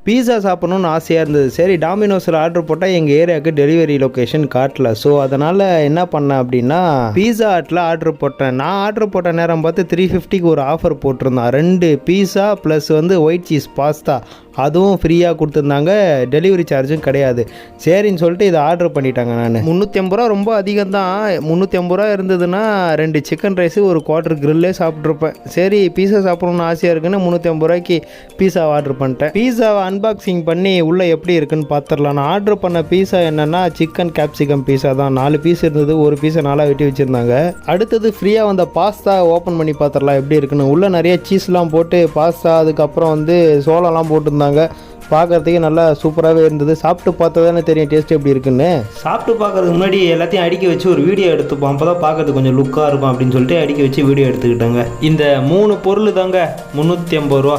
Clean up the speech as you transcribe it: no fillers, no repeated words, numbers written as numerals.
பீஸா சாப்பிட்ணுன்னு ஆசையாக இருந்தது. சரி டாமினோஸில் ஆர்டர் போட்டால் எங்கள் ஏரியாவுக்கு டெலிவரி லொக்கேஷன் காட்டல. ஸோ அதனால் என்ன பண்ணேன் அப்படின்னா பீஸா ஹட்டில் ஆர்டர் போட்டேன். நான் ஆர்டர் போட்ட நேரம் பார்த்து 350க்கு ஒரு ஆஃபர் போட்டிருந்தான். 2 பீஸா ப்ளஸ் வந்து ஒயிட் சீஸ் பாஸ்தா அதுவும் ஃப்ரீயாக கொடுத்துருந்தாங்க. டெலிவரி சார்ஜும் கிடையாது. சரின்னு சொல்லிட்டு இதை ஆர்டர் பண்ணிட்டாங்க. நான் 350 ரூபா ரொம்ப அதிகம் தான். 350 ரூபா இருந்ததுன்னா 2 சிக்கன் ரைஸு ஒரு குவார்டர் கிரில்லே சாப்பிட்ருப்பேன். சரி பீஸா சாப்பிடணும்னு ஆசையாக இருக்குன்னு 350 ரூபாய்க்கு பீஸாவை ஆர்டர் பண்ணிட்டேன். பீஸாவை அன்பாக்சிங் பண்ணி உள்ளே எப்படி இருக்குன்னு பார்த்துடலாம். நான் ஆர்டர் பண்ண பீஸா என்னென்னா சிக்கன் கேப்சிகம் பீஸா தான். 4 பீஸ் இருந்தது. ஒரு பீஸை 4 வெட்டி வச்சுருந்தாங்க. அடுத்தது ஃப்ரீயாக வந்த பாஸ்தா ஓப்பன் பண்ணி பார்த்துடலாம் எப்படி இருக்குன்னு. உள்ளே நிறைய சீஸ்லாம் போட்டு பாஸ்தா அதுக்கப்புறம் வந்து சோளம்லாம் போட்டுருந்தாங்க. பார்க்குறதுக்கு நல்லா சூப்பராகவே இருந்தது. சாப்பிட்டு பார்த்தா தானே தெரியும் டேஸ்ட் எப்படி இருக்குன்னு. சாப்பிட்டு பார்க்கறதுக்கு முன்னாடி எல்லாத்தையும் அடுக்கி வச்சு ஒரு வீடியோ எடுத்துப்போம். அப்போ தான் பார்க்கறதுக்கு கொஞ்சம் லுக்காக இருக்கும் அப்படின்னு சொல்லிட்டு அடுக்கி வச்சு வீடியோ எடுத்துக்கிட்டாங்க. இந்த 3 பொருள் தாங்க 350 ரூபா.